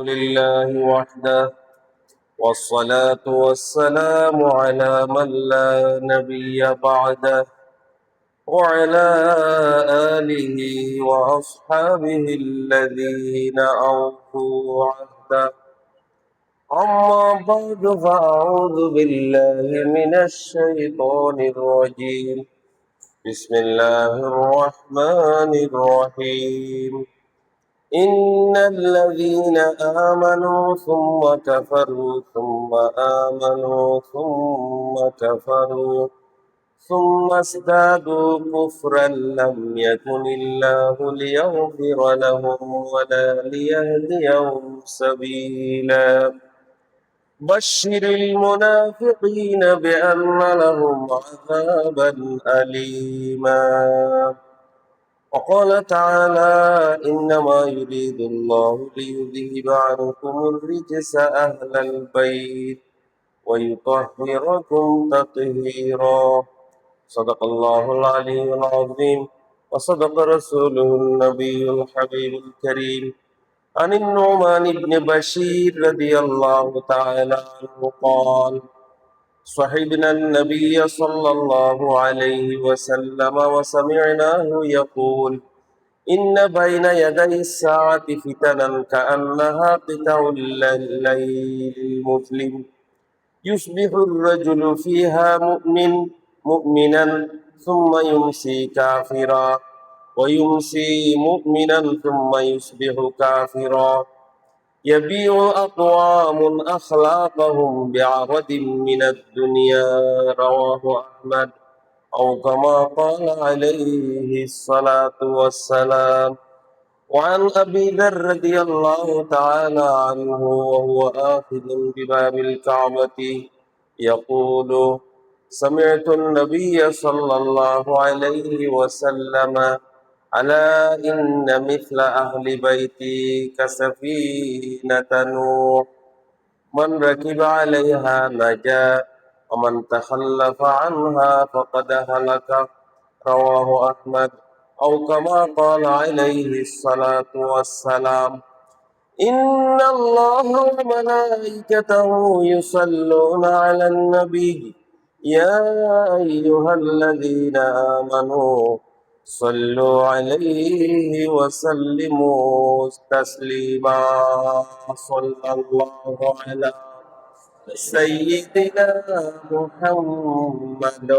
لله وحده والصلاة والسلام على من لا نبي بعده وعلى آله وأصحابه الذين أوفوا عهده. أما بعد فأعوذ بالله من الشيطان الرجيم. بسم الله الرحمن الرحيم. إن الذين آمنوا ثم كفروا ثم آمنوا ثم كفروا ثم ازدادوا كفرا لم يكن الله ليغفر لهم ولا ليهديهم سبيلا. بشر المنافقين بأن لهم عذابا أليما. وقال تعالى: إنما يريد الله ليذهب عنكم الرجس أهل البيت ويطهركم تطهيرا. صدق الله العلي العظيم وصدق رسوله النبي الحبيب الكريم. عن النعمان بن بشير رضي الله تعالى عنه قال: صحبنا النبي صلى الله عليه وسلم وسمعناه يقول: إن بين يدي الساعة فتنا كأنها قطع الليل المظلم يصبح الرجل فيها مؤمنا ثم يمسي كافرا ويمسي مؤمنا ثم يصبح كافرا. يبيع أقوام أخلاقهم بعرض من الدنيا. رواه أحمد أو كما قال عليه الصلاة والسلام. وعن أبي ذر رضي الله تعالى عنه وهو آخذ بباب الكعبة يقول: سمعت النبي صلى الله عليه وسلم: ألا إن مثل أهل بيتي كسفينة نوح من ركب عليها نجا ومن تخلف عنها فقد هلك. رواه أحمد أو كما قال عليه الصلاة والسلام. إن الله وملائكته يصلون على النبي يا أيها الذين آمنوا صلوا عليه وسلموا تسليما. صلى الله على سيدنا محمد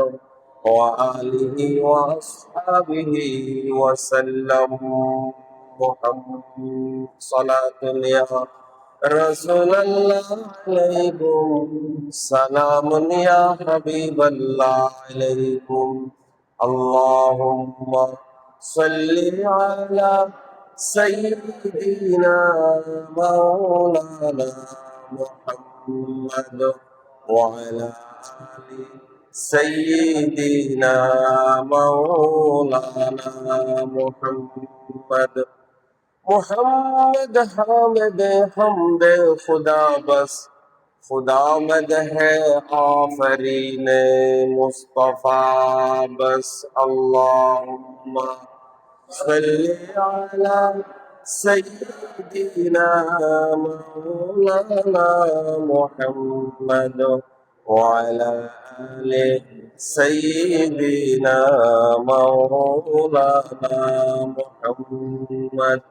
وآله وأصحابه وسلم. محمد صلاة يا رسول الله عليكم، سلام يا حبيب الله عليكم. اللهم صل على سيدنا مولانا محمد وعلى آل سيدنا مولانا محمد. محمد حامد حمد खुदा बस, खुदा मद है आफरीन मुस्तफा बस. अल्लाहुम्मा सल्ली अला सय्यिदिना मौलाना मुहम्मद वअला आलि सय्यिदिना मौलाना मुहम्मद.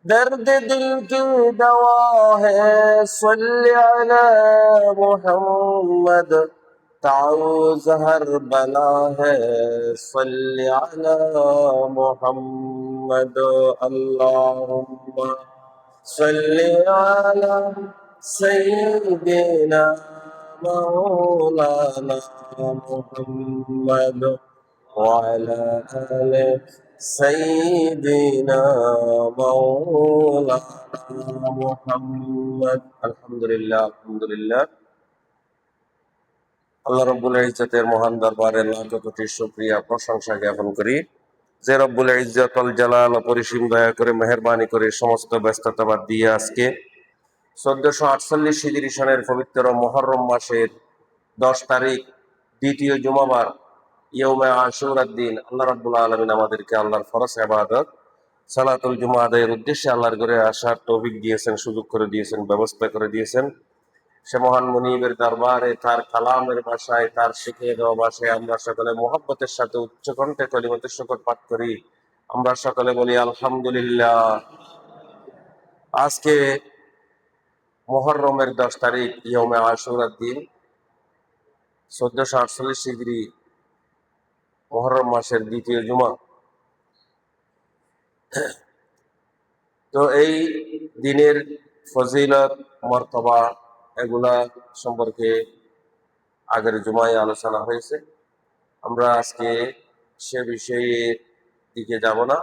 दर्द दिल की दवा है सल्ली अला मुहम्मद. ताउज़ हर बला है सल्ली अला मुहम्मद. अल्लाहुम्मा सल्ली अला सय्यिदिना मौलाना मुहम्मद वअला आलि सय्यिदिना मौलाना मुहम्मद. আলহামদুলিল্লাহ আলহামদুলিল্লাহ। আল্লাহ রব্বুল ইজ্জতের মহান দরবারে লাখ কোটি শুকরিয়া প্রশংসা জ্ঞাপন করি, যে রব্বুল ইজ্জত আল জালাল অপরিসীম দয়া করে মেহেরবানি করে সমস্ত ব্যস্ততা বাদ দিয়ে আজকে 1448 হিজরি সনের পবিত্র মুহররম মাসের 10 তারিখ দ্বিতীয় জুমাবার ইয়ৌমে আশুরার দিন আল্লাহ রাব্বুল আলামিন আমাদেরকে আল্লাহর ফরজ ইবাদত সালাতুল জুমা আদায়ের উদ্দেশ্যে আল্লাহর ঘরে আসার তৌফিক দিয়েছেন, সুযোগ করে দিয়েছেন, ব্যবস্থা করে দিয়েছেন। সে মহান মুনিবের দরবারে তার কালামের ভাষায়, তার শিখিয়ে দেওয়া ভাষায় আমরা সকলে মোহাব্বতের সাথে উচ্চ কণ্ঠে কলিমাতুশ শুকর পাঠ করি। আমরা সকলে বলি আলহামদুলিল্লাহ। আজকে মুহররমের 10 তারিখ, ইয়মে আশুরার দিন, 1448 হিজরি, মুহররম মাসের দ্বিতীয় জুমা। তো এই দিনের ফজিলত, মর্তবা এগুলা সম্পর্কে আগের জুমায় আলোচনা হয়েছে। আমরা আজকে সে বিষয়ে দিকে যাব না,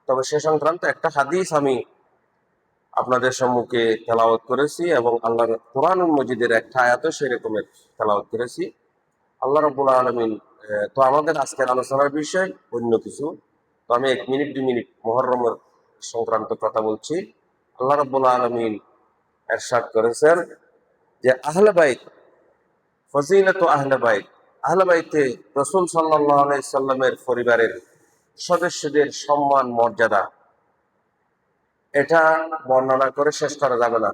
তবে সে সংক্রান্ত একটা হাদিস আমি আপনাদের সম্মুখে তেলাওয়াত করেছি এবং আল্লাহর কুরআনুল মজিদের একটা আয়াতও সেরকমের তেলাওয়াত করেছি। আল্লাহ রাব্বুল আলামিন, তো আমাদের আজকের আলোচনার বিষয় অন্য কিছু। তো আমি 1 মিনিট 2 মিনিট মুহররমের সংক্রান্ত কথা বলছি। আল্লাহ রাব্বুল আলামিন ইরশাদ করেছেন যে আহলে বাইত, ফজিলাতু আহলে বাইত, আহলে বাইতে রাসূল সাল্লাল্লাহু আলাইহি সাল্লামের পরিবারের সদস্যদের সম্মান মর্যাদা, এটা বর্ণনা করে শেষ করা যাবে না।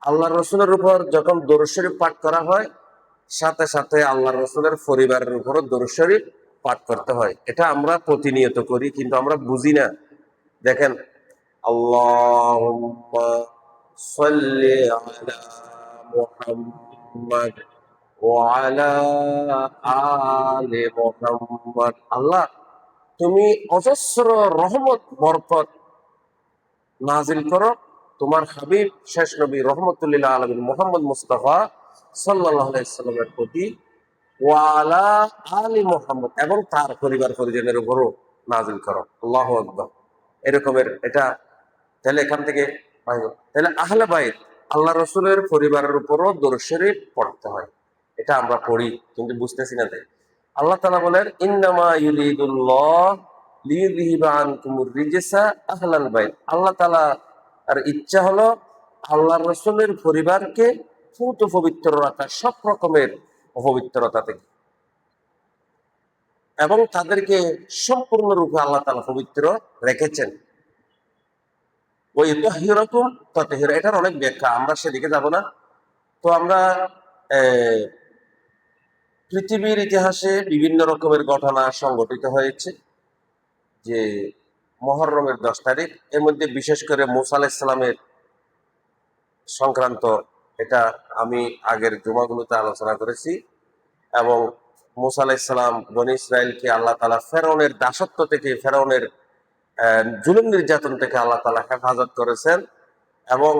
আল্লাহ রসুলের উপর যখন দরুদ শরীফ পাঠ করা হয়, সাথে সাথে আল্লাহ রসুলের পরিবারের উপরও দরুদ শরীফ পাঠ করতে হয়। এটা আমরা প্রতিনিয়ত করি, কিন্তু আমরা বুঝি না। দেখেন, আল্লাহুম্মা সাল্লি আলা মুহাম্মাদ ওয়া আলা আলি মুহাম্মাদ। আল্লাহ, তুমি অজস্র রহমত বরকত নাজিল করো তোমার হাবিব শেষ নবী রহমতুল লিল আলামিন মুহাম্মদ মুস্তাফা সাল্লাল্লাহু আলাইহি সাল্লামের প্রতি, ওয়া আলা আলি মুহাম্মদ, এবং তার পরিবার পরিজনের উপরও নাজিল করো। আল্লাহু আকবার। এরকমের এটা, তাহলে এখান থেকে তাহলে আহলে বাইত, আল্লাহ রসুলের পরিবারের উপরও দরুদ শরীফ পড়তে হয়। এটা আমরা পড়ি কিন্তু বুঝতেছি না। তাই আল্লাহ তাআলা বলেন, ইন্নামা ইউরিদুল্লাহ লিইয়ুযহিবা আনকুমুর রিজসা আহলাল বাইত। আল্লাহ তাআলা আর ইচ্ছা হলো আল্লাহ রসুলের পরিবারকে পূত পবিত্র রাখা, সব রকমের অপবিত্রতা থেকে, এবং তাদেরকে সম্পূর্ণরূপে আল্লাহ তাআলা পবিত্র রেখেছেন। ওই তাহিরাতুম তাতহিরা, এটার অনেক ব্যাখ্যা, আমরা সেদিকে যাব না। তো আমরা পৃথিবীর ইতিহাসে বিভিন্ন রকমের ঘটনা সংঘটিত হয়েছে যে মুহররমের 10 তারিখ, এর মধ্যে বিশেষ করে মুসা আলাইহিস সালামের সংক্রান্ত, এটা আমি আগের জুমাগুলোতে আলোচনা করেছি। এবং মুসা আলাইহিস সালাম বনী ইসরাইলকে আল্লাহ তাআলা ফেরাউনের দাসত্ব থেকে, ফেরাউনের জুলুম নির্যাতন থেকে আল্লাহ তাআলা হেফাজত করেছেন, এবং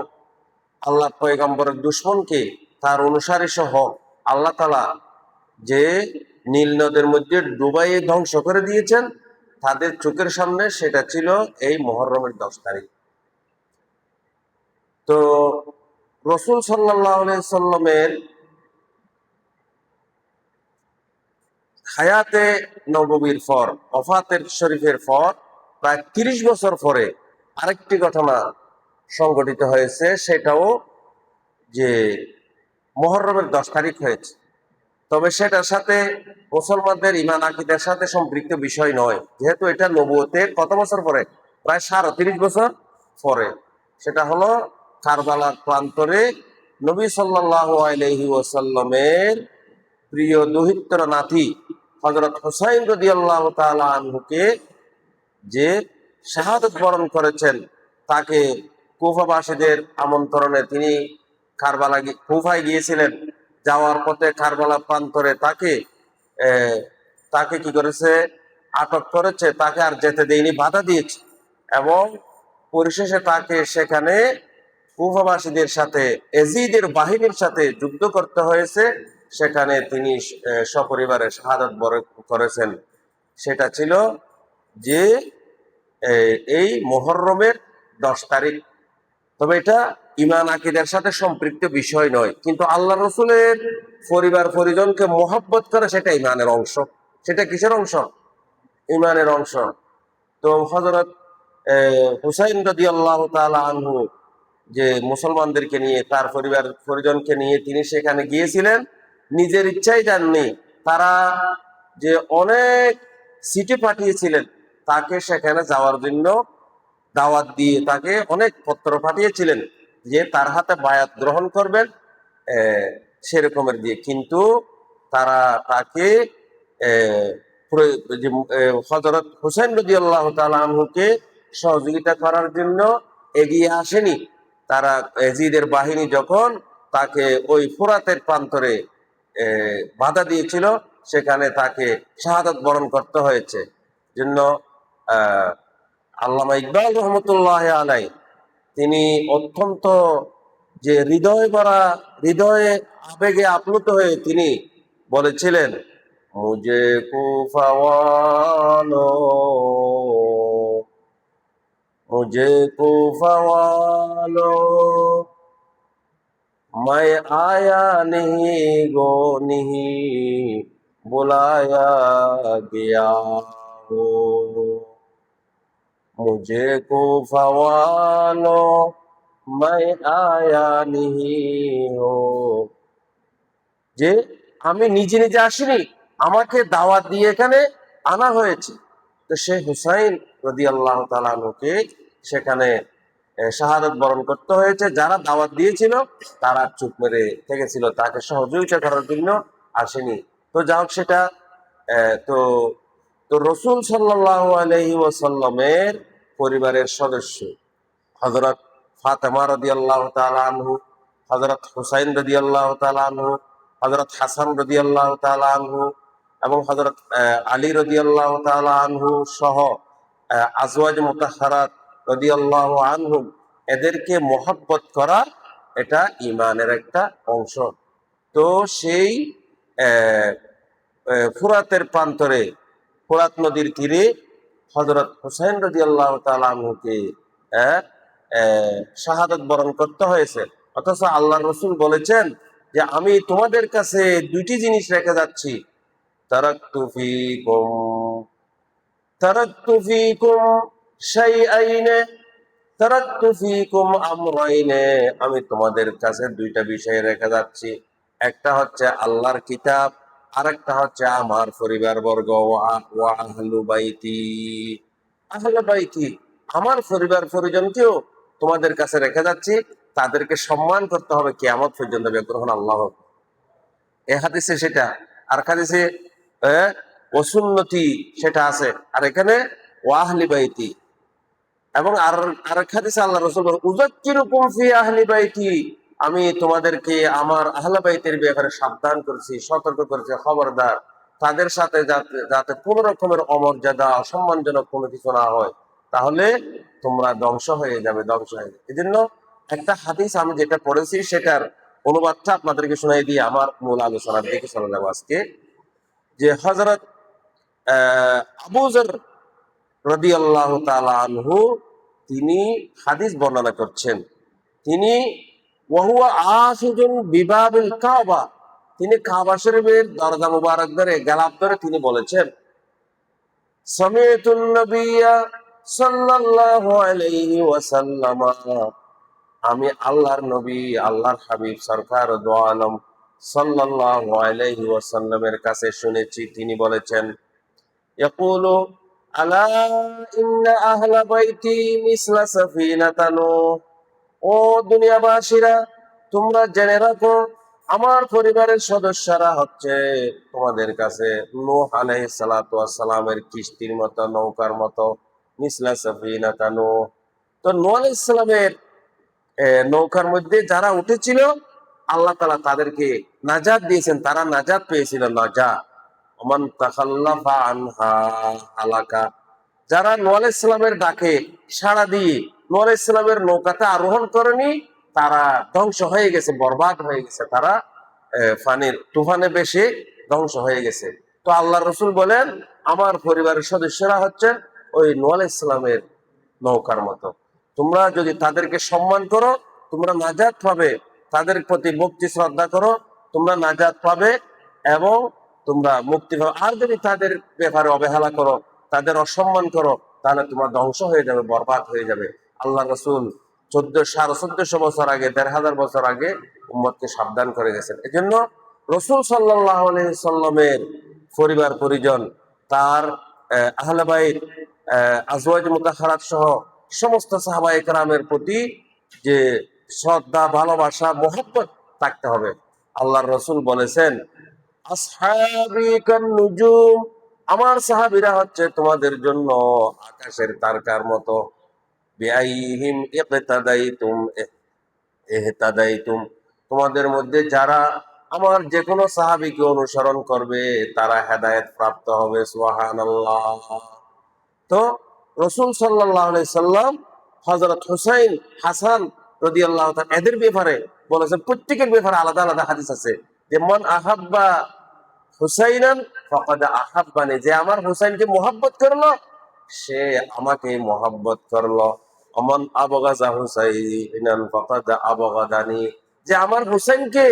আল্লাহ পয়গম্বরের দুশমনকে, তার অনুসারী সহ আল্লাহ তাআলা যে নীল নদের মধ্যে ডুবাইয়ে ধ্বংস করে দিয়েছেন তাদের চোখের সামনে, সেটা ছিল এই মুহররমের 10 তারিখ। তো রাসূল সাল্লাল্লাহু আলাইহি সাল্লামের হায়াতে নববীর পর, ওফাতের শরীফের পর প্রায় 30 বছর পরে আরেকটি ঘটনা সংঘটিত হয়েছে, সেটাও যে মুহররমের 10 তারিখ হয়েছে। তবে সেটার সাথে মুসলমানদের ঈমান আকীদার সাথে সম্পৃক্ত বিষয় নয়, যেহেতু এটা নবুয়তের কত বছর পরে, প্রায় 37 বছর পরে। সেটা হলো কারবালার প্রান্তরে নবী সাল্লাল্লাহু আলাইহি ওয়াসাল্লামের প্রিয় দৌহিত্র নাতি হযরত হুসাইন রাদিয়াল্লাহু তাআলা আনহুকে যে শাহাদাত বরণ করেছেন, তাকে কুফাবাসীদের আমন্ত্রণে তিনি কুফায় গিয়েছিলেন। যাওয়ার পথে কারবালা প্রান্তরে তাকে কি করেছে, আটক করেছে, তাকে আর যেতে দেয়নি, বাধা দিয়েছে, এবং পরিশেষে তাকে সেখানে কুফাবাসীদের সাথে, এজিদের বাহিনীর সাথে যুদ্ধ করতে হয়েছে। সেখানে তিনি সপরিবারে শাহাদাত বরণ করেছেন। সেটা ছিল যে এই মুহররমের 10 তারিখ। তবে এটা ঈমান আকীদার সাথে সম্পৃক্ত বিষয় নয়, কিন্তু আল্লাহ রসুলের পরিবার পরিজনকে মহব্বত করে, সেটা ঈমানের অংশ। সেটা কিসের অংশ? ঈমানের অংশ। তো হযরত হুসাইন রাদিয়াল্লাহু তাআলা আনহু যে মুসলমানদেরকে নিয়ে, তার পরিবার পরিজনকে নিয়ে তিনি সেখানে গিয়েছিলেন, নিজের ইচ্ছাই যাননি। তারা যে অনেক চিঠি পাঠিয়েছিলেন, তাকে সেখানে যাওয়ার জন্য দাওয়াত দিয়ে তাকে অনেক পত্র পাঠিয়েছিলেন যে তার হাতে বায়াত গ্রহণ করবেন, সেরকমের দিয়ে। কিন্তু তারা তাকে হযরত হুসাইন রাদিয়াল্লাহু তাআলা আনহুকে সহযোগিতা করার জন্য এগিয়ে আসেনি। তারা ইয়াজিদের বাহিনী যখন তাকে ওই ফোরাতের প্রান্তরে বাধা দিয়েছিল, সেখানে তাকে শাহাদাত বরণ করতে হয়েছে। জন্য আহ আল্লামা ইকবাল রহমতুল্লাহ আলাই তিনি অত্যন্ত যে হৃদয় ভরা, হৃদয়ে আবেগে আপ্লুত হয়ে তিনি বলেছিলেন, মুঝে কুফাওয়ালো, মুঝে কুফাওয়ালো, मैं आया नहीं गो नहीं बुलाया गया हो, मुझे कुफावालो मैं आया नहीं हो। যে আমি নিজে নিজে আসিনি, আমাকে দাওয়াত দিয়ে এখানে আনা হয়েছে। তো সে হুসাইন রাদিয়াল্লাহু তাআলা আনহুকে সেখানে শাহাদাত বরণ করতে হয়েছে। যারা দাওয়াত দিয়েছিল তারা চুপ মেরে থেকেছিল, তাকে সহযোগিতা করার জন্য আসেনি। তো যাই হোক, সেটা তো তো রসুল সাল্লাল্লাহু আলাইহি ওয়াসাল্লামের পরিবারের সদস্য হযরত ফাতেমা রাদিয়াল্লাহু তাআলা আনহু, হযরত হুসাইন রাদিয়াল্লাহু তাআলা আনহু, হযরত হাসান রাদিয়াল্লাহু তাআলা আনহু এবং হযরত আলী রাদিয়াল্লাহু তাআলা আনহু সহ আজওয়াজ মুতাহহারাত রাদিয়াল্লাহু আনহুম, এদেরকে মহব্বত করা এটা ঈমানের একটা অংশ। তো সেই ফুরাতের প্রান্তরে, ফুরাত নদীর তীরে হযরত হুসাইন রাদিয়াল্লাহু তাআলা আনহুকে শাহাদাত বরণ করতে হয়েছে। অথচ আল্লাহর রাসূল বলেছেন যে আমি তোমাদের কাছে দুইটি জিনিস রেখে যাচ্ছি, তারাকতু ফীকুম তারাকতু ফীকুম শাইআইনে তারাকতু ফীকুম আমরাইনে, আমি তোমাদের কাছে দুইটা বিষয় রেখে যাচ্ছি। একটা হচ্ছে আল্লাহর কিতাব, আর একটা হচ্ছে আমার পরিবারবর্গ, ওয়া আহলু বাইতি, আহলে বাইতি, আমার পরিবার পরিজনকেও তোমাদের কাছে রেখে যাচ্ছি। তাদেরকে সম্মান করতে হবে কিয়ামত পর্যন্ত, যতক্ষণ আল্লাহ। এ হাদিসে সেটা, আর হাদিসে ওয়াসুন্নতি সেটা আছে, আর এখানে ওয়া আহলি বাইতি। এবং আরেক হাদিসে আল্লাহ রাসূল বলেন, উযাক্কিরুকুম ফি আহলি বাইতি, আমি তোমাদেরকে আমার আহলে বাইতের ব্যাপারে সাবধান করেছি, সতর্ক করেছি, খবরদার তাদের সাথে যাতে যাতে কোনো রকমের অমর্যাদা, অসম্মানজনক কোনো কিছু না হয়, তাহলে তোমরা ধ্বংস হয়ে যাবে, ধ্বংস হয়ে যাবে। এই জন্য একটা হাদিস আমি যেটা পড়েছি সেটার অনুবাদটা আপনাদেরকে শোনাই দিয়ে আমার মূল আলোচনার দিকে চলে যাবো আজকে। যে হযরত আবু যর রাদিয়াল্লাহু তাআলা আনহু তিনি হাদিস বর্ণনা করছেন। তিনি ওয়াহুয়া আশিজুন বিবাবিল কাবা, তিনি কাবা শরীফের দরজা মুবারক ধরে, গেলাপ ধরে তিনি বলেছেন, সামিতুন নবিয়্যা সাল্লাল্লাহু আলাইহি ওয়াসাল্লাম, আমি আল্লাহর নবী, আল্লাহর হাবিব সরকার দো আলম সাল্লাল্লাহু আলাইহি ওয়াসাল্লামের কাছে শুনেছি, তিনি বলেছেন, ইয়াকুলু আলা ইন্না আহলা বাইতি মিসলা সাফিনাতা নূহ, ও দুনিয়াবাসীরা তোমরা জেনে রাখো, আমার পরিবারের সদস্যরা হচ্ছে তোমাদের কাছে নূহ আলাইহিস সালাতু ওয়াস সালামের কিস্তির মতো, নৌকার মতো, মিসলা সাফিনাতা নূহ। তো নূহ আলাইহিস সালামের নৌকার মধ্যে যারা উঠেছিল আল্লাহ তাআলা তাদেরকে নাজাত দিয়েছেন, তারা নাজাত পেয়েছিল, নাজাত। ওমান তাখাল্লাফা আনহা হালাকা, যারা নূহ আলাইহিস সালামের ডাকে সাড়া দিয়ে নূহ আলাইহিস সালামের নৌকাতে আরোহণ করেনি, তারা ধ্বংস হয়ে গেছে, বরবাদ হয়ে গেছে, তারা ফানির তুফানে বেশে ধ্বংস হয়ে গেছে। তো আল্লাহর রাসূল বলেন, আমার পরিবারের সদস্যরা হচ্ছে ওই নূহ আলাইহিস সালামের নৌকার মতো। তোমরা যদি তাদেরকে সম্মান করো তোমরা নাজাত পাবে, তাদের প্রতি ভক্তি শ্রদ্ধা করো তোমরা নাজাত পাবে এবং তোমরা মুক্তি পাবে। আর যদি তাদের ব্যাপারে অবহেলা করো, তাদের অসম্মান করো, তাহলে তোমরা ধ্বংস হয়ে যাবে, বরবাদ হয়ে যাবে। আল্লাহ রাসূল 1400 বছর আগে, 1500 বছর আগে উম্মতকে সাবধান করে গেছেন। এই জন্য রসুল সাল্লাল্লাহু আলাইহি সাল্লামের পরিবার পরিজন, তার আহলে বাইত, আজওয়াজ মুতাহহারাত সহ সমস্ত সাহাবায়ে কেরামের প্রতি যে শ্রদ্ধা, ভালোবাসা, মহব্বত থাকতে হবে। আল্লাহর রসুল বলেছেন, আসহাবি কান নুজুম, আমার সাহাবীরা হচ্ছে তোমাদের জন্য আকাশের তারকার মতো। বিআইহিম ইকতাদাইতুম ইহতাদাইতুম, তোমাদের মধ্যে যারা আমার যে কোনো সাহাবীকে অনুসরণ করবে তারা হেদায়েত প্রাপ্ত হবে। সুবহানাল্লাহ। তো রসুল সাল্লাল্লাহু আলাইহি সাল্লাম হযরত হুসাইন, হাসান রাদিয়াল্লাহু তাআলা এদের ব্যাপারে বলেছেন, প্রত্যেকের ব্যাপারে আলাদা আলাদা হাদিস আছে, যে মান আহাব্বা হুসাইনান ফাকাদ আহাব্বানি, যে আমার হুসাইনকে মোহাব্বত করলো সে আমাকে মোহাব্বত করলো। অমান আবগাজা হুসাইনান ফাকাদ আবগাদানি, যে আমার হুসাইনকে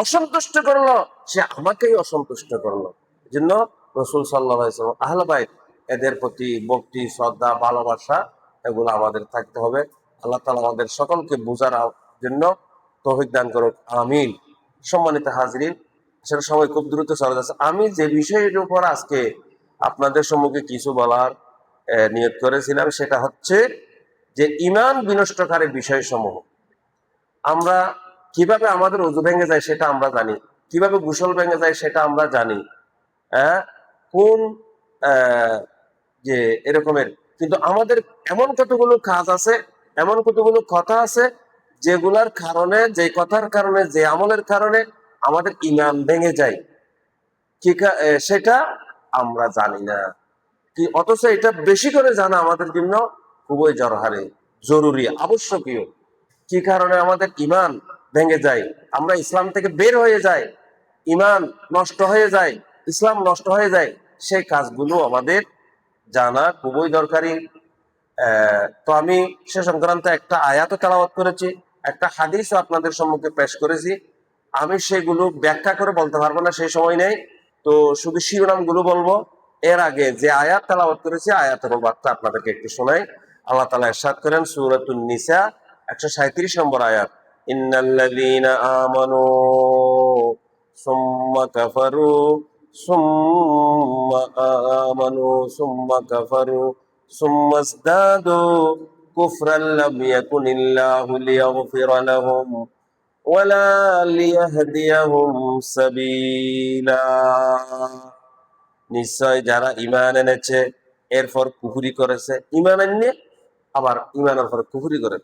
অসন্তুষ্ট করলো সে আমাকেই অসন্তুষ্ট করলো। এজন্য রাসূল সাল্লাল্লাহু আলাইহি ওয়াসাল্লাম আহলে বাইত এদের প্রতি ভক্তি, শ্রদ্ধা, ভালোবাসা এগুলো আমাদের থাকতে হবে। আল্লাহ তাআলা আমাদের সকলকে বোঝার জন্য তৌফিক দান করুক, আমিন। সম্মানিত হাজরিন, আসলে সময় খুব দ্রুত চলে যাচ্ছে। আমি যে বিষয়ের উপর আজকে আপনাদের সম্মুখে কিছু বলার নিয়ত করেছিলাম সেটা হচ্ছে যে ঈমান বিনষ্টকারী বিষয়সমূহ। আমরা কিভাবে আমাদের ওযু ভেঙে যায় সেটা আমরা জানি, কিভাবে গোসল ভেঙে যায় সেটা আমরা জানি, হ্যাঁ, কোন আহ, যে এরকমের, কিন্তু আমাদের এমন কতগুলো কাজ আছে, এমন কতগুলো কথা আছে যেগুলার কারণে, যে কথার কারণে, যে আমলের কারণে আমাদের ঈমান ভেঙে যায়, সেটা আমরা জানি না কি, অথচ এটা বেশি করে জানা আমাদের জন্য খুবই জরুরি, আবশ্যকীয়। কি কারণে আমাদের ঈমান ভেঙে যায়, আমরা ইসলাম থেকে বের হয়ে যাই, ঈমান নষ্ট হয়ে যায়, ইসলাম নষ্ট হয়ে যায়, সেই কাজগুলো আমাদের জানা খুবই দরকারি। তো আমি সে সংক্রান্ত একটা আয়াত তেলাওয়াত করেছি, একটা হাদিসও আপনাদের সম্মুখে পেশ করেছি। আমি সেগুলো ব্যাখ্যা করে বলতে পারবো না, সেই সময় নেই, তো শুধু শিরোনামগুলো বলবো। এর আগে যে আয়াত তেলাওয়াত করেছি আয়াতের বার্তা আপনাদেরকে একটু শোনাই। আল্লাহ তাআলা ইরশাদ করেন সূরাতুন নিসা 137 নম্বর আয়াত, ইন্নাল্লাযীনা আমানু সুম্মা কাফারু সুম্মা আমানু সুম্মা কাফারু সুম্মা ইজদাদু কুফরান লাম ইয়াকুনিল্লাহু লিয়াগফিরা লাহুম ওয়ালা লিয়াহদিয়াহুম সাবিলা। নিশ্চয় যারা ঈমান এনেছে এরপর কুফরি করেছে, ঈমান আনলে আবার ঈমানের পর কুফরি করে,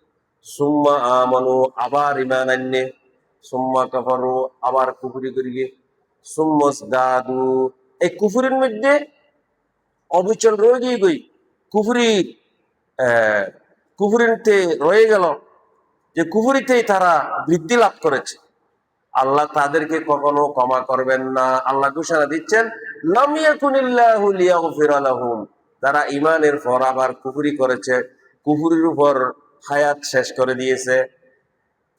সুম্মা আমানু আবার ঈমান আনলে, সুম্মা কাফারু আবার কুফরি করিয়ে, সুম্মা ইজদাদু, এই কুফরির মধ্যে অবিচল রয়ে গিয়ে গই, কুফরির কুফরিতে রয়ে গেল, যে কুফরিতেই তারা বৃদ্ধি লাভ করেছে, আল্লাহ তাদেরকে কখনো ক্ষমা করবেন না। আল্লাহ ঘোষণা দিচ্ছেন, লাম ইয়াকুনিল্লাহু লিয়াগফিরা লাহুম, যারা ঈমানের পর আবার কুফরি করেছে, কুফরির উপর হায়াত শেষ করে দিয়েছে,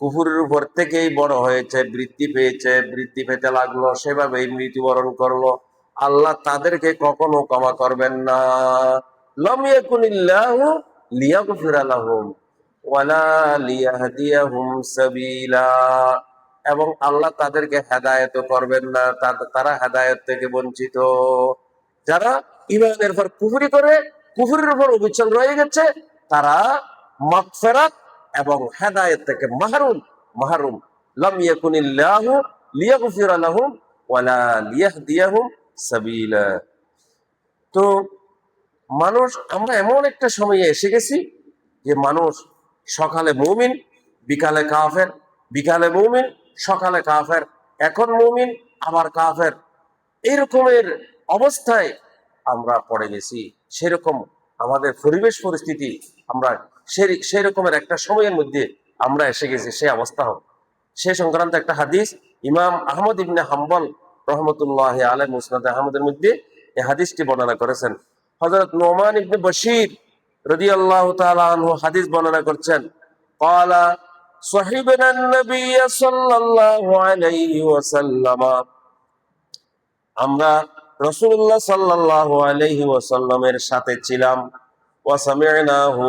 কুফরির উপর থেকেই বড় হয়েছে, বৃদ্ধি পেয়েছে, বৃদ্ধি পেতে লাগলো, সেভাবেই মৃত্যুবরণ করলো, আল্লাহ তাদেরকে কখনো ক্ষমা করবেন না। লাম ইয়াকুনিল্লাহু লিয়াগফিরা লাহুম ওয়ালা লিয়াহদিয়াহুম সাবিলা, এবং আল্লাহ তাদেরকে হেদায়েত করবেন না, তারা হেদায়েত থেকে বঞ্চিত। যারা ঈমানের পর কুফরি করে, কুফরির উপর অবিচল রয়ে গেছে, তারা মাগফিরাত এবং হেদায়েত থেকে মাহরুম মাহরুম। লাম ইয়াকুনিল্লাহু লিয়াগফিরা লাহুম ওয়ালা লিয়াহদিয়াহুম সাবিলা। তো মানুষ, আমরা এমন একটা সময়ে এসে গেছি যে মানুষ সকালে মুমিন, বিকালে কাফের, বিকালে মুমিন, সকালে কাফের, এখন মুমিন আবার কাফের, এরকমের অবস্থায় আমরা পড়ে গেছি। সেরকম আমাদের পরিবেশ পরিস্থিতি, আমরা সেই রকমের একটা সময়ের মধ্যে আমরা এসে গেছি, সেই অবস্থা হোক। সে সংক্রান্ত একটা হাদিস ইমাম আহমদ ইবনে হাম্বল রহমতুল্লাহ আলাইহি মুসনাদ আহমদের মধ্যে এই হাদিসটি বর্ণনা করেছেন। হযরত নোমান ইবনে বশীর রাদিয়াল্লাহু তাআলা আনহু হাদিস বর্ণনা করছেন, ক্বালা সাহিবনা নবী সাল্লাল্লাহু আলাইহি ওয়াসাল্লাম, আমরা রাসূলুল্লাহ সাল্লাল্লাহু আলাইহি ওয়াসাল্লামের সাথে ছিলাম, ওয়া সামি'নাহু,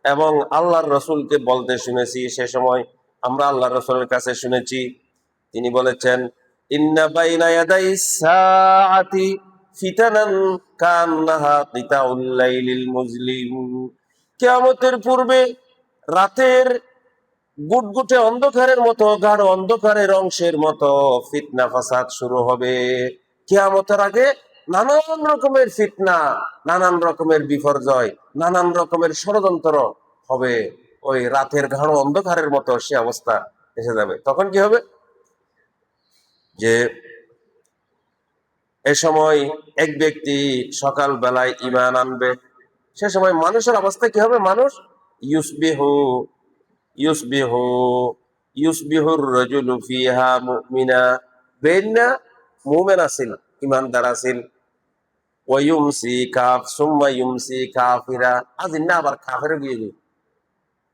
এবং আল্লাহর রাসূলকে বলতে শুনেছি। সে সময় আমরা আল্লাহর রাসূলের কাছে শুনেছি, তিনি বলেছেন, ইন্না বাইনা ইয়াদাই সাআতি ফিতানান কান্নাহা কিতাউল লাইলিল মুজলিম। কিয়ামতের পূর্বে রাতের গুটগুটে অন্ধকারের মতো, গাঢ় অন্ধকারের অংশের মতো ফিতনা ফাসাদ শুরু হবে। কিয়ামতের আগে নানান রকমের ফিতনা, নানান রকমের বিপর্যয়, নানান রকমের ষড়যন্ত্র হবে। ওই রাতের গাঢ় অন্ধকারের মতো সে অবস্থা এসে যাবে। তখন কি হবে? যে এ সময় এক ব্যক্তি সকাল বেলায় ঈমান আনবে, সে সময় মানুষের অবস্থা কি হবে? মানুষ ইউসবিহু ইউসবিহু ইউসবিহুর রাজুলু ফিহা মুমিনা, বেন্না মুমিন আছিল, ঈমানদার আছিল, ওয়া ইউমসি কাফ সুম্মা ইউমসি কাফিরা, আজ না আবার কাফের গিয়ে গিয়ে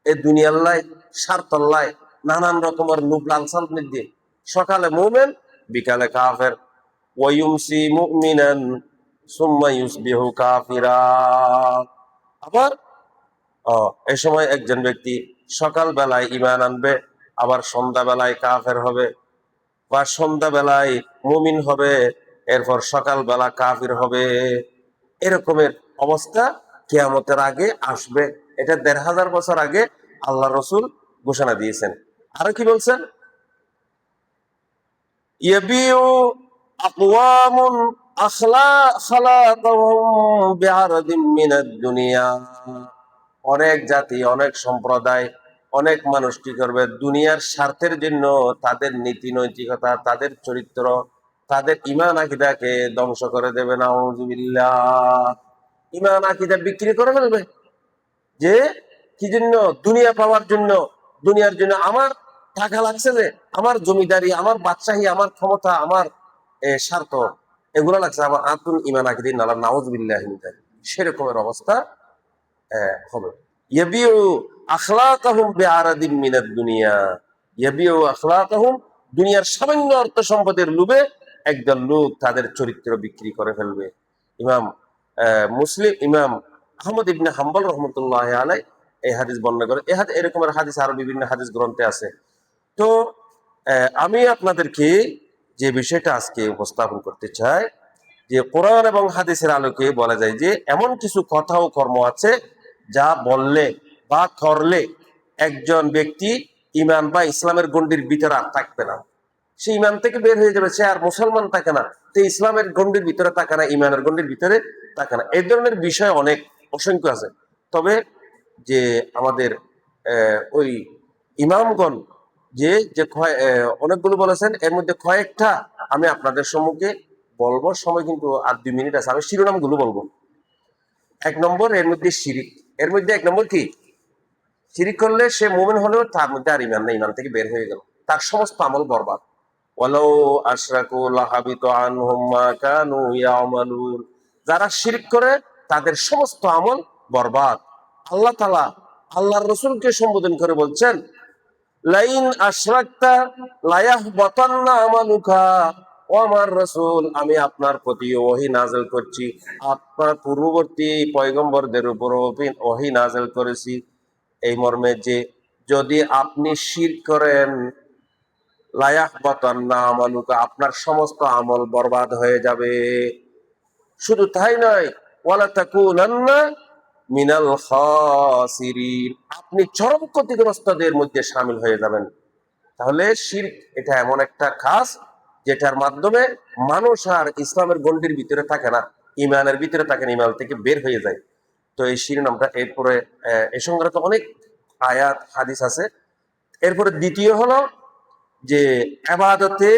এই দুনিয়ার লাই স্বার্থর লাই নানান রকমের লোভ লালসার মধ্যে সকালে মুমিন বিকালে কাফের। ওয়া ইউমসি মুমিনান সুম্মা ইউসবিহু কাফিরা। আবার এই সময় একজন ব্যক্তি সকাল বেলায় ঈমান আনবে, আবার সন্ধ্যা বেলায় কাফের হবে, বা সন্ধ্যা বেলায় মুমিন হবে, এরপর সকাল বেলা কাফির হবে। এরকমের অবস্থা কিয়ামতের আগে আসবে। এটা ১৫০০ বছর আগে আল্লাহ রসুল ঘোষণা দিয়েছেন। আরো কি বলছেন? ইয়াবিউ আকওয়ামুন খালাকাহুম বিআরদিম মিনাদ দুনিয়া। অনেক জাতি, অনেক সম্প্রদায়, অনেক মানুষ কি করবে? দুনিয়ার স্বার্থের জন্য তাদের নীতি নৈতিকতা, তাদের চরিত্র, তাদের ঈমান আকীদাকে ধ্বংস করে দেবে। নাউযুবিল্লাহ। ঈমান আকীদা বিক্রি করে ফেলবে। যে কি জন্য? দুনিয়া পাওয়ার জন্য, দুনিয়ার জন্য। আমার টাকা লাগছে, যে আমার জমিদারি, আমার বাদশাহী, আমার ক্ষমতা, আমার স্বার্থ, এগুলো লাগছে আমার আতুন ঈমান আকীদা নালা নাউযুবিল্লাহ। সেরকমের অবস্থা হবে। ইয়াবিউ আখলাকাহুম বিআরাদিম মিনাদ দুনিয়া। ইয়াবিউ আখলাকাহুম, দুনিয়ার সামান্য অর্থ সম্পদের লোভে একদল লোক তাদের চরিত্র বিক্রি করে ফেলবে। ইমাম ইমাম আহমদ ইবনে হাম্বল রহমতুল্লাহ আলাই এই হাদিস বর্ণনা করে। এরকমের হাদিস আরো বিভিন্ন হাদিস গ্রন্থে আছে। তো আমি আপনাদেরকে যে বিষয়টা আজকে উপস্থাপন করতে চাই, যে কোরআন এবং হাদিসের আলোকে বলা যায় যে এমন কিছু কথা ও কর্ম আছে যা বললে বা করলে একজন ব্যক্তি ঈমান বা ইসলামের গণ্ডির ভিতরে আর থাকবে না, সে ঈমান থেকে বের হয়ে যাবে, সে আর মুসলমান থাকে না, সে ইসলামের গণ্ডির ভিতরে থাকে না, ঈমানের গণ্ডির ভিতরে থাকে না। এই ধরনের বিষয় অনেক অসংখ্য আছে। তবে যে আমাদের ওই ইমামগণ যে যে অনেকগুলো বলেছেন, এর মধ্যে কয়েকটা আমি আপনাদের সম্মুখে বলবো। সময় কিন্তু আর 2 মিনিট আছে, আমি শিরোনামগুলো বলবো। 1 নম্বর, এর মধ্যে শিরিক। এর মধ্যে 1 নম্বর কি? শিরিক করলে সে মুমিন হলেও তার মধ্যে আর ঈমান নেই, ঈমান থেকে বের হয়ে গেল, তার সমস্ত আমল বরবাদ। ওয়ালাউ আশরাকু লাহাবিতু আনহুম মা কানু ইয়ামালুন। যারা শিরক করে তাদের সমস্ত আমল বরবাদ। আল্লাহ তাআলা আল্লাহর রাসূলকে সম্বোধন করে বলছেন, লাইন আশরাকতা লায়াহবাতান্না আমালুকা। ও আমার রাসূল, আমি আপনার প্রতি ওহী নাযিল করছি, আপনার পূর্ববর্তী পয়গম্বরদের উপর ওহী নাযিল করেছি এই মর্মে যে যদি আপনি শিরক করেন, লায়াহবাতান্না আমালুকা, আপনার সমস্ত আমল বরবাদ হয়ে যাবে। শুধু তাই নয়, ওয়ালা তাকুনান্না মিনাল খাসিরিন, আপনি চরম ক্ষতিগ্রস্তদের মধ্যে শামিল হয়ে যাবেন। তাহলে শিরক এটা এমন একটা কাজ যেটার মাধ্যমে মানুষ আর ইসলামের গণ্ডির ভিতরে থাকে না, ঈমানের ভিতরে থাকে না, ঈমান থেকে বের হয়ে যায়। তো এই শিরোনামটা, এরপরে এই সংক্রান্ত অনেক আয়াত হাদিস আছে। এরপরে দ্বিতীয় হলো যে ইবাদতে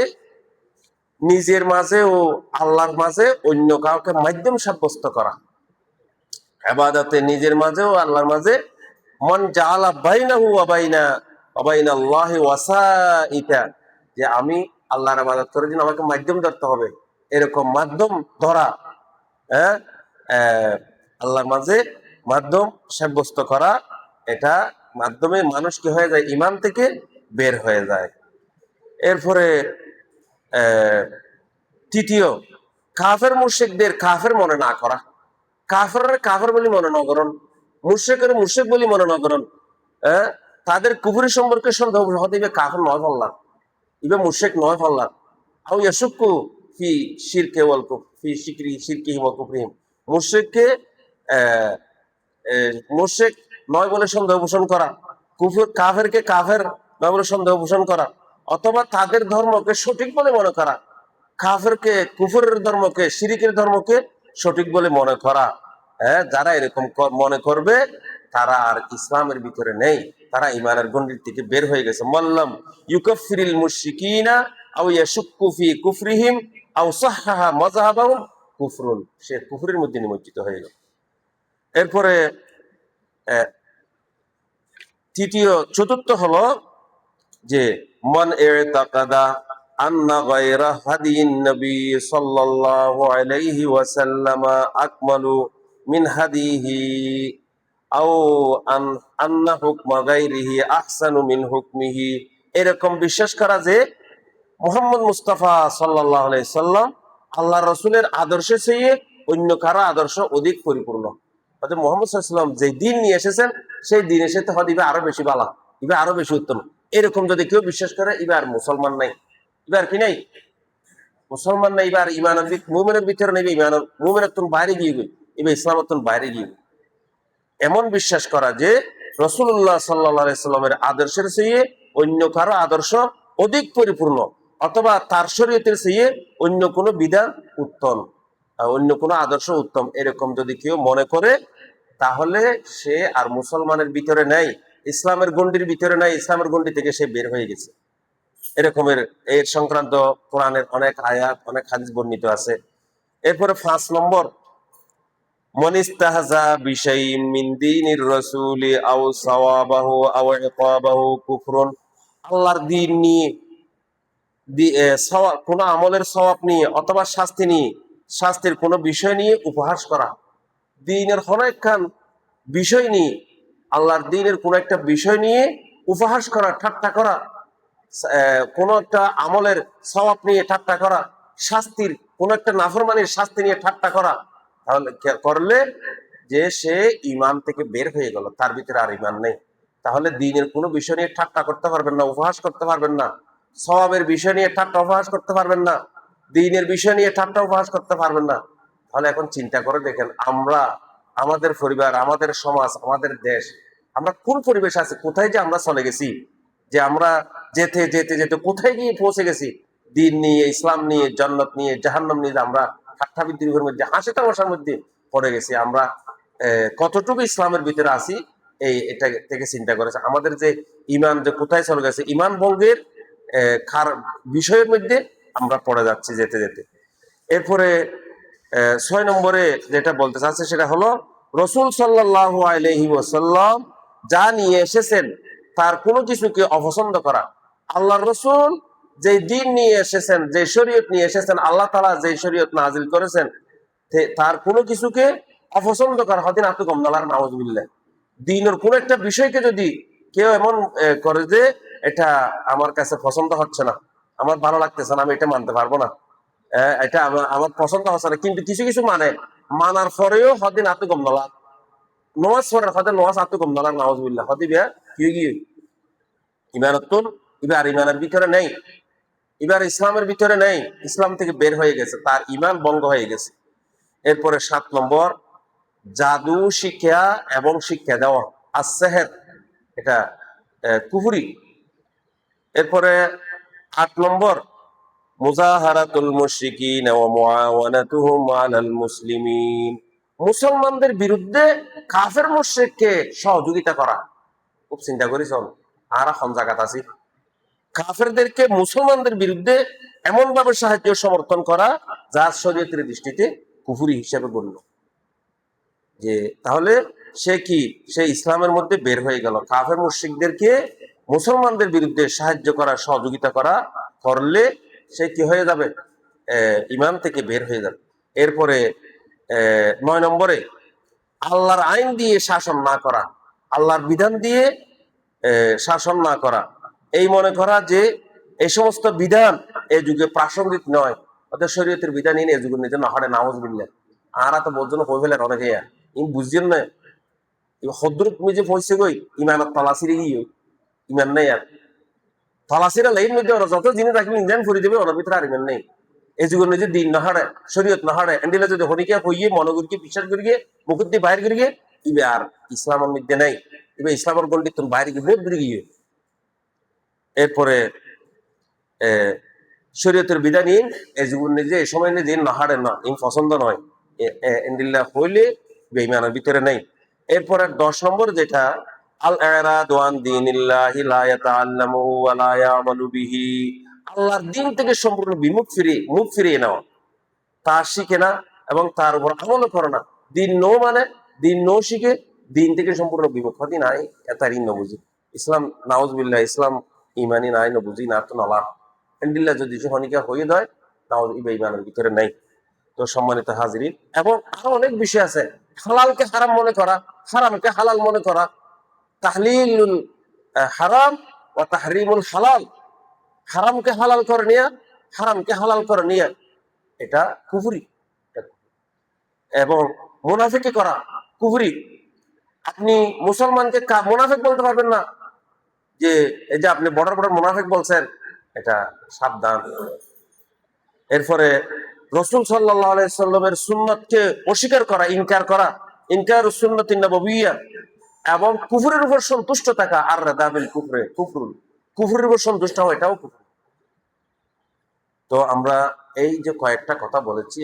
নিজের মাঝে ও আল্লাহর মাঝে অন্য কাউকে মাধ্যম সাব্যস্ত করা। ইবাদতে নিজের মাঝে ও আল্লাহর মাঝে মান জাআলা বাইনাহু ওয়া বাইনাল্লাহি ওয়াসাইতা, যে আমি আল্লাহর ইবাদত করার জন্য আমাকে মাধ্যম ধরতে হবে, এরকম মাধ্যম ধরা, হ্যাঁ, আল্লাহর মাঝে মাধ্যম সাব্যস্ত করা, এটা মাধ্যমে মানুষ কি হয়ে যায়? ঈমান থেকে বের হয়ে যায়। এরপরে তৃতীয়, কাফের মুশরিকদের কাফের মনে না করা। কাফের কাফের বলে মনে না করুন, মুশরিকের মুশরিক বলে মনে না করুন। তাদের কুফরি সম্পর্কে সন্দেহ হতে ইবে কাফের নয় ফল্লার, ইবে মুশরিক নয় ফল্লার। আও ইয়াশুক্কু ফি শিরকে ওয়াল কুফর, ফি শিরকিহি ওয়া কুফরিহিম, মুশরিককে মুশরিক নয় বলে সন্দেহ পোষণ করা, কুফর কাফেরকে কাফের নয় বলে সন্দেহ পোষণ করা, অথবা তাদের ধর্মকে সঠিক বলে মনে করা, কাফেরকে কুফরের ধর্মকে শিরিকের ধর্মকে সঠিক বলে মনে করা। হ্যাঁ, যারা এরকম মনে করবে তারা আর ইসলামের ভিতরে নেই, তারা ইমানের গণ্ডির থেকে বের হয়ে গেছে। মাল্লাম ইউকাফিরিল মুশরিকিনা আও ইয়াশুক্কু ফি কুফরিহিম আও সাহহাহা মাযহাবাহুম কুফরুন, সে কুফরের মধ্যে নিমজ্জিত হয়ে গেল। এরপরে চতুর্থ হলো যে মান ইতাকাদা আন্না গায়রা হাদিয়িন নবী সাল্লাল্লাহু আলাইহি ওয়াসাল্লাম আকমালু মিন হাদিহি আও আন্না হুকমা গায়রিহি আহসানু মিন হুকমিহি, এরকম বিশ্বাস করা যে মুহাম্মদ মুস্তাফা সাল্লাল্লাহু আলাইহি সাল্লাম আল্লাহর রাসূলের আদর্শের চেয়ে অন্য কারো আদর্শ অধিক পরিপূর্ণ। অর্থাৎ মুহাম্মদ সাল্লাল্লাহু আলাইহি সাল্লাম যে দিন নিয়ে এসেছেন সেই দিনের সাথে হদিবে আরো বেশি ভালো, ইবে আরো বেশি উত্তম, এরকম যদি কেউ বিশ্বাস করে এবার মুসলমান নাই, এবার কি নাই মুসলমান নাই, এবার ইমানের মুমিনের ভিতরে নেবে, ইমানের মুমিনের তুন বাইরে গিয়ে গই, এবার ইসলামের তুন বাইরে গিয়ে। এমন বিশ্বাস করা যে রাসূলুল্লাহ সাল্লাল্লাহু আলাইহি সাল্লামের আদর্শের চেয়ে অন্য কারো আদর্শ অধিক পরিপূর্ণ, অথবা তার শরীয়তের চেয়ে অন্য কোনো বিধান উত্তম, অন্য কোনো আদর্শ উত্তম, এরকম যদি কেউ মনে করে তাহলে সে আর মুসলমানের ভিতরে নাই, ইসলামের গণ্ডির ভিতরে নাই, ইসলামের গণ্ডি থেকে সে বের হয়ে গেছে। এরকমের এর সংক্রান্ত কোরআনের অনেক আয়াত অনেক হাদিস বর্ণিত আছে। এরপরে 5 নম্বর, মান ইস্তাহজা বিশাইইন মিন দীনির রাসূলি আও সাওয়াবাহু আও ইকাবাহু কুফরুন, আল্লাহর দ্বীন নিয়ে কোন আমলের সওয়াব নিয়ে অথবা শাস্তি নিয়ে, শাস্তির কোন বিষয় নিয়ে উপহাস করা, দ্বীনের কোন একখান বিষয় নিয়ে, আল্লাহর দ্বীনের কোন একটা বিষয় নিয়ে উপহাস করা, ঠাট্টা করা, কোন একটা আমলের সওয়াব নিয়ে ঠাট্টা করা, শাস্তির কোন একটা নাফরমানির শাস্তি নিয়ে ঠাট্টা করা, তাহলে করলে যে সে ঈমান থেকে বের হয়ে গেল, তার ভিতরে আর ঈমান নেই। তাহলে দ্বীনের কোনো বিষয় নিয়ে ঠাট্টা করতে পারবেন না, উপহাস করতে পারবেন না, সওয়াবের বিষয় নিয়ে ঠাট্টা উপহাস করতে পারবেন না, দ্বীনের বিষয় নিয়ে ঠাট্টা উপহাস করতে পারবেন না। তাহলে এখন চিন্তা করে দেখেন, আমরা আমাদের পরিবার, আমাদের সমাজ, আমাদের দেশ, আমরা কোন পরিবেশ আছে, কোথায় যে আমরা চলে গেছি, যে আমরা যেতে যেতে যেতে কোথায় গিয়ে পৌঁছে গেছি, দ্বীন নিয়ে, ইসলাম নিয়ে, জান্নাত নিয়ে, জাহান্নাম নিয়ে আমরা ঠাট্টা বিদ্রোহের মধ্যে, হাসি তামাশার মধ্যে পড়ে গেছি। আমরা কতটুকু ইসলামের ভিতরে আছি এটা থেকে চিন্তা করেছে। আমাদের যে ইমান যে কোথায় চলে গেছে, ইমান ভঙ্গের বিষয়ের মধ্যে আমরা পড়ে যাচ্ছি যেতে যেতে। এরপরে 6 নম্বরে যেটা বলতে চাচ্ছে সেটা হলো রাসূল সাল্লাল্লাহু আলাইহি ওয়াসাল্লাম যা নিয়ে এসেছেন তার কোনো কিছুকে অপছন্দ করা। আল্লাহর রাসূল যে দ্বীন নিয়ে এসেছেন, যে শরীয়ত নিয়ে এসেছেন, আল্লাহ তাআলা যে শরীয়ত নাজিল করেছেন, তার কোনো কিছুকে অপছন্দ করা হদিন আতু গমনালার নাউজুবিল্লাহ। দ্বীনের কোন একটা বিষয়কে যদি কেউ এমন করে যে এটা আমার কাছে পছন্দ হচ্ছে না, আমার ভালো লাগতেছে না, আমি এটা মানতে পারবো না, এটা আমার পছন্দ হচ্ছে না, কিন্তু কিছু কিছু মানার পরেও হদিন আতু গমনালা, নমাজ পড়ার হদিন নমাজ আতু গমনালার নাউজুবিল্লাহ, হদি বিয়া কি গিয়ে ইমানতুন, এবার ইমানের ভিতরে নেই, এবার ইসলামের ভিতরে নেই, ইসলাম থেকে বের হয়ে গেছে, তার ইমান ভঙ্গ হয়ে গেছে। এরপরে 7 নম্বর, জাদু শিক্ষা এবং শিক্ষা দেওয়া, আসসেহের, এটা কুফরি। এরপরে 8 নম্বর, মুজাহারাতুল মুশরিকিন ওয়া মুআওয়ানাতুহুম আলাল মুসলিমিন, মুসলমানদের বিরুদ্ধে কাফের মুশরিককে সহযোগিতা করা। খুব চিন্তা করি চল, আর এখন জায়গাত আছি, কাফেরদেরকে মুসলমানদের বিরুদ্ধে এমন ভাবে সাহায্য সমর্থন করা যার শরীয়তের দৃষ্টিতে কুফরি হিসেবে গণ্য। যে তাহলে সে কি, সে ইসলামের মধ্যে বের হয়ে গেল। কাফের মুশরিকদেরকে মুসলমানদের বিরুদ্ধে সাহায্য করা, সহযোগিতা করা করলে সে কি হয়ে যাবে, ইমান থেকে বের হয়ে যাবে। এরপরে 9 নম্বরে, আল্লাহর আইন দিয়ে শাসন না করা, আল্লাহর বিধান দিয়ে শাসন না করা, এই মনে করা যে এই সমস্ত বিধান এই যুগে প্রাসঙ্গিক নয়, ওদের শরীয়তের বিধান এই যুগের নিজে না হরে নাউজুবিল্লাহ। আর তো বোঝন হয়ে ফেলেন অনেকে, ইম বুঝছেন না হদ্রুত মিজে পয়সে গই ইমানত তালাসিরে গিয়ে ইমান নেই, আর তালাসিরা লাইন মধ্যে ওরা যত জিনিস রাখবেন ইনজান করে দেবে, ওর ভিতরে আর ইমান নেই। এই যুগ যে দিন নাহাড়ে শরীয়ত নাহাড়ে এন্ডিলে যদি হরিকে হইয়ে মনোগুরকে বিশ্বাস করিয়ে মুকুট দিয়ে বাইরে করিয়ে ইবে আর ইসলামের মধ্যে নাই, ইবে ইসলামের গন্ডি তুমি বাইরে গিয়ে বোধ বেরিয়ে গিয়ে এরপরে শরীয়তের বিধান ইন এই যুগ নিজে এই সময় নিজে নাহাড়ে না ইন পছন্দ নয় এন্ডিল্লা হইলে বেঈমানের ভিতরে নেই। এরপরে 10 নম্বর যেটা আল ইরাদু আন দীনিল্লাহি লা ইয়াতাআল্লামুহু ওয়া লা ইয়ামালু বিহি, আল্লাহর দিন থেকে সম্পূর্ণ মুখ ফিরিয়ে নেওয়া, তা শিখে না এবং তার উপর আমলও করে না। দিন নো মানে দিন নো শিখে দিন থেকে সম্পূর্ণ বিমুখ হতি নাই এতারই ন বুঝি ইসলাম নাউজুবিল্লাহ ইসলাম ইমানি নাই ন বুঝি না তো নলা এন্ডিল্লা যদি হনিকা হয়ে দেয় নাউজ ইমানের ভিতরে নাই। তো সম্মানিত হাজিরিন, এবং আরো অনেক বিষয় আছে। হালালকে হারাম মনে করা, হারামকে হালাল মনে করা, তাহলিলুল হারাম ও তাহরিমুল হালাল, হারামকে হালাল করে নিয়ে হারামকে হালাল করে নিয়ে এটা কুফরি। এবং মুনাফিকি করা কুফরি। আপনি মুসলমানকে মুনাফিক বলতে পারবেন না, যে এই যে আপনি বড় বড় মুনাফিক বলছেন, এটা সাবধান। এরপরে রসুল সাল্লাল্লাহু আলাইহি সাল্লামের সুন্নতকে অস্বীকার করা, ইনকার করা, ইনকার সুন্নতিন নববিয়্যা, এবং কুফরের উপর সন্তুষ্ট থাকা, আর রাদাবিল কুফরে কুফরুল, কুফরের উপর সন্তুষ্ট হওয়া এটাও কুফর। তো আমরা এই যে কয়েকটা কথা বলেছি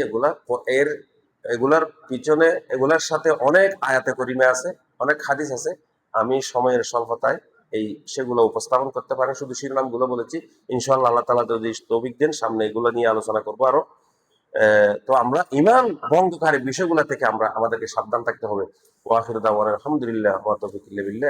এগুলার পিছনে এগুলার সাথে অনেক আয়াতে করিমে আছে, অনেক হাদিস আছে। আমি সময়ের স্বল্পতায় সেগুলো উপস্থাপন করতে পারি, শুধু শিরোনামগুলো বলেছি। ইনশাআল্লাহ আল্লাহ তাআলা যদি তৌফিক দেন সামনে এগুলো নিয়ে আলোচনা করবো আরো। তো আমরা ঈমান ভঙ্গকারী বিষয়গুলো থেকে আমাদেরকে সাবধান থাকতে হবে। ওয়া আখিরু দাওয়ানা আলহামদুলিল্লাহ ওয়া তাওফিক ইল্লা বিল্লাহ।